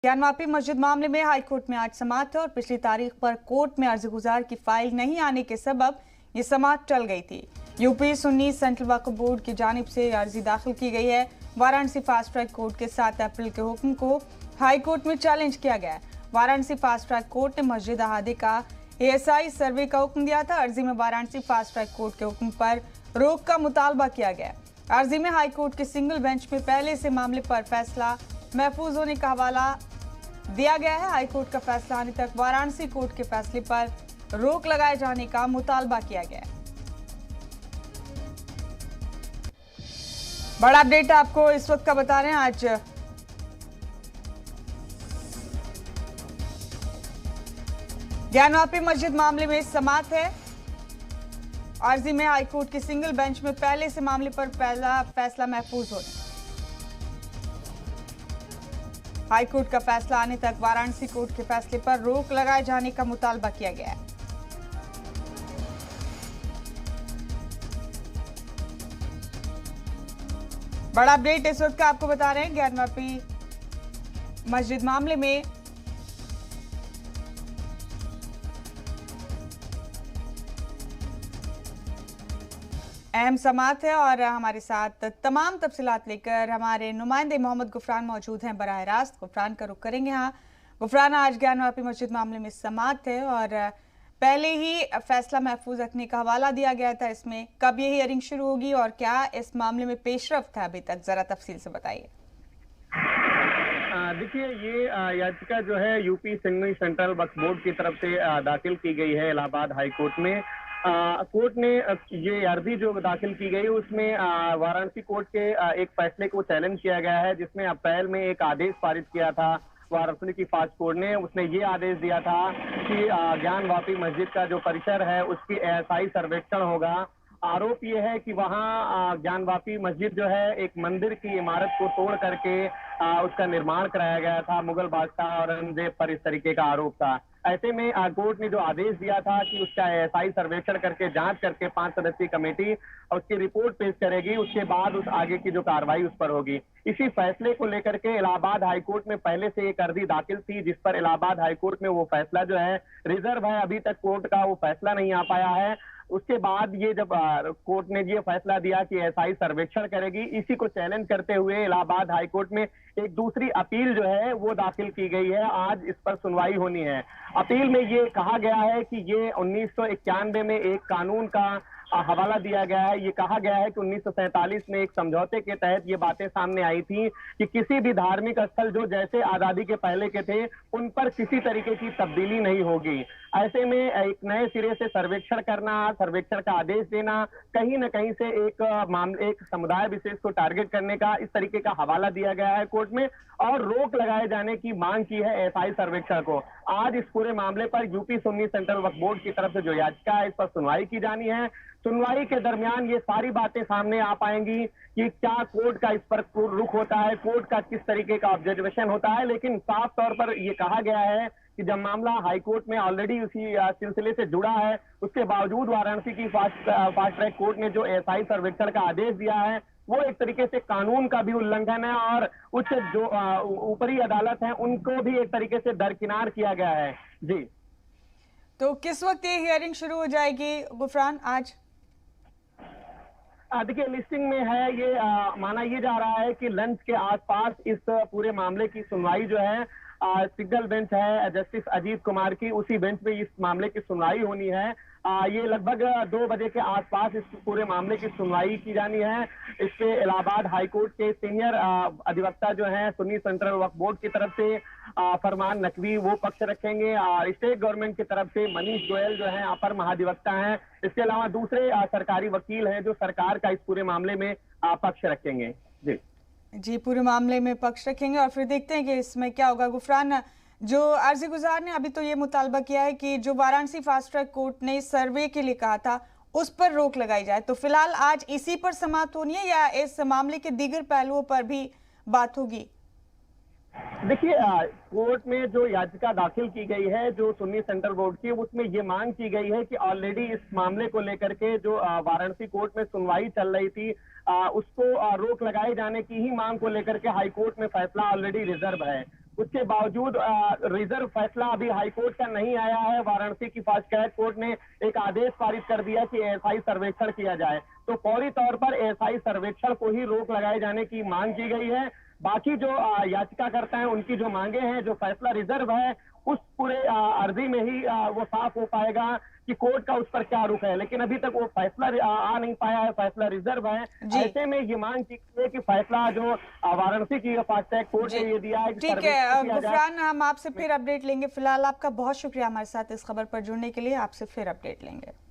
ज्ञानवापी मस्जिद मामले में हाईकोर्ट में आज समाअत है और पिछली तारीख पर कोर्ट में अर्जी गुजार की फाइल नहीं आने के सबब ये समाअत टल गई थी। यूपी सुन्नी सेंट्रल वक्फ बोर्ड की जानिब से अर्जी दाखिल की गई है। वाराणसी फास्ट ट्रैक कोर्ट के 7 अप्रैल के हुक्म को हाईकोर्ट में चैलेंज किया गया है। वाराणसी फास्ट ट्रैक कोर्ट ने मस्जिद अहादे का ASI सर्वे का हुक्म दिया था। अर्जी में वाराणसी फास्ट ट्रैक कोर्ट के हुक्म पर रोक का मुतालबा किया गया। अर्जी में हाईकोर्ट के सिंगल बेंच में पहले से मामले पर फैसला महफूज होने का हवाला दिया गया है। हाईकोर्ट का फैसला आने तक वाराणसी कोर्ट के फैसले पर रोक लगाए जाने का मुतालबा किया गया है। बड़ा अपडेट आपको इस वक्त का बता रहे हैं। आज ज्ञानवापी मस्जिद मामले में समाअत है। अर्जी में हाईकोर्ट के सिंगल बेंच में पहले से मामले पर पहला फैसला महफूज होने, हाईकोर्ट का फैसला आने तक वाराणसी कोर्ट के फैसले पर रोक लगाए जाने का मुतालबा किया गया है। बड़ा अपडेट इस वक्त का आपको बता रहे हैं। ज्ञानवापी मस्जिद मामले में अहम समाअत है और हमारे साथ तमाम तफसीलात लेकर हमारे नुमाइंदे मोहम्मद गुफरान मौजूद हैं बराह रास्त। गुफरान का रुख करेंगे। हाँ गुफरान, आज ज्ञानवापी मस्जिद मामले में समाअत है और पहले ही फैसला महफूज रखने का हवाला दिया गया था। इसमें कब ये हियरिंग शुरू होगी और क्या इस मामले में पेशरफ्त है अभी तक, जरा तफसील से बताइए। देखिए, ये याचिका जो है यूपी सुन्नी सेंट्रल वक्फ बोर्ड की तरफ से दाखिल की गई है इलाहाबाद हाई कोर्ट में। कोर्ट ने ये अर्जी जो दाखिल की गई उसमें वाराणसी कोर्ट के एक फैसले को चैलेंज किया गया है, जिसमें अप्रैल में एक आदेश पारित किया था वाराणसी की फास्ट कोर्ट ने। उसने ये आदेश दिया था कि ज्ञानवापी मस्जिद का जो परिसर है उसकी ASI सर्वेक्षण होगा। आरोप ये है कि वहाँ ज्ञानवापी मस्जिद जो है एक मंदिर की इमारत को तोड़ करके उसका निर्माण कराया गया था। मुगल बादशाह औरंगजेब पर इस तरीके का आरोप था। ऐसे में कोर्ट ने जो आदेश दिया था कि उसका ASI सर्वेक्षण करके जांच करके 5 सदस्यीय कमेटी उसकी रिपोर्ट पेश करेगी, उसके बाद उस आगे की जो कार्रवाई उस पर होगी। इसी फैसले को लेकर के इलाहाबाद हाईकोर्ट में पहले से एक अर्जी दाखिल थी, जिस पर इलाहाबाद हाईकोर्ट में वो फैसला जो है रिजर्व है। अभी तक कोर्ट का वो फैसला नहीं आ पाया है। उसके बाद ये जब कोर्ट ने ये फैसला दिया कि ASI सर्वेक्षण करेगी, इसी को चैलेंज करते हुए इलाहाबाद हाईकोर्ट में एक दूसरी अपील जो है वो दाखिल की गई है। आज इस पर सुनवाई होनी है। अपील में ये कहा गया है कि ये 1991 में एक कानून का हवाला दिया गया है। ये कहा गया है कि 1947 में एक समझौते के तहत ये बातें सामने आई थी कि किसी भी धार्मिक स्थल जो जैसे आजादी के पहले के थे उन पर किसी तरीके की तब्दीली नहीं होगी। ऐसे में एक नए सिरे से सर्वेक्षण करना, सर्वेक्षण का आदेश देना, कहीं न कहीं से एक समुदाय विशेष को टारगेट करने का इस तरीके का हवाला दिया गया है कोर्ट में और रोक लगाए जाने की मांग की है ASI सर्वेक्षण को। आज इस पूरे मामले पर यूपी सुन्नी सेंट्रल वक्फ बोर्ड की तरफ से जो याचिका है इस पर सुनवाई की जानी है। सुनवाई के दरमियान ये सारी बातें सामने आ पाएंगी कि क्या कोर्ट का इस पर रुख होता है, कोर्ट का किस तरीके का ऑब्जर्वेशन होता है। लेकिन साफ तौर पर यह कहा गया है कि जब मामला हाईकोर्ट में ऑलरेडी उसी सिलसिले से जुड़ा है, उसके बावजूद वाराणसी की फास्ट ट्रैक कोर्ट ने जो ASI सर्वेक्षण का आदेश दिया है वो एक तरीके से कानून का भी उल्लंघन है और उच्च जो ऊपरी अदालत है उनको भी एक तरीके से दरकिनार किया गया है। जी, तो किस वक्त ये हियरिंग शुरू हो जाएगी गुफरान? आज देखिए, लिस्टिंग में है ये माना ये जा रहा है कि लंच के आसपास इस पूरे मामले की सुनवाई जो है सिंगल बेंच है जस्टिस अजीत कुमार की, उसी बेंच में इस मामले की सुनवाई होनी है। ये लगभग 2 बजे के आसपास इस पूरे मामले की सुनवाई की जानी है। इस पे इलाहाबाद हाईकोर्ट के सीनियर अधिवक्ता जो हैं सुन्नी सेंट्रल वक्फ बोर्ड की तरफ से फरमान नकवी वो पक्ष रखेंगे और स्टेट गवर्नमेंट की तरफ से मनीष गोयल जो है अपर महाधिवक्ता हैं। इसके अलावा दूसरे सरकारी वकील हैं जो सरकार का इस पूरे मामले में पक्ष रखेंगे। जी, पूरे मामले में पक्ष रखेंगे और फिर देखते हैं कि इसमें क्या होगा। गुफरान, जो अर्जी गुजार ने अभी तो ये मुतालबा किया है कि जो वाराणसी फास्ट ट्रैक कोर्ट ने सर्वे के लिए कहा था उस पर रोक लगाई जाए, तो फिलहाल आज इसी पर समाअत होनी है या इस मामले के दीगर पहलुओं पर भी बात होगी? देखिए, कोर्ट में जो याचिका दाखिल की गई है जो सुन्नी सेंट्रल बोर्ड की, उसमें ये मांग की गई है कि ऑलरेडी इस मामले को लेकर के जो वाराणसी कोर्ट में सुनवाई चल रही थी उसको रोक लगाए जाने की ही मांग को लेकर के हाई कोर्ट में फैसला ऑलरेडी रिजर्व है। उसके बावजूद रिजर्व फैसला अभी हाईकोर्ट का नहीं आया है। वाराणसी की फास्ट ट्रैक कोर्ट ने एक आदेश पारित कर दिया कि एएसआई सर्वेक्षण किया जाए, तो फौरी तौर पर एएसआई सर्वेक्षण को ही रोक लगाए जाने की मांग की गई है। बाकी जो याचिकाकर्ता हैं उनकी जो मांगे हैं, जो फैसला रिजर्व है, उस पूरे अर्जी में ही वो साफ हो पाएगा कि कोर्ट का उस पर क्या रुख है। लेकिन अभी तक वो फैसला आ नहीं पाया है, फैसला रिजर्व है। ऐसे में ये मांग की है कि फैसला जो वाराणसी की फास्ट ट्रैक कोर्ट ने ये दिया है। ठीक है गुफरान, हम आपसे फिर अपडेट लेंगे। फिलहाल आपका बहुत शुक्रिया हमारे साथ इस खबर पर जुड़ने के लिए। आपसे फिर अपडेट लेंगे।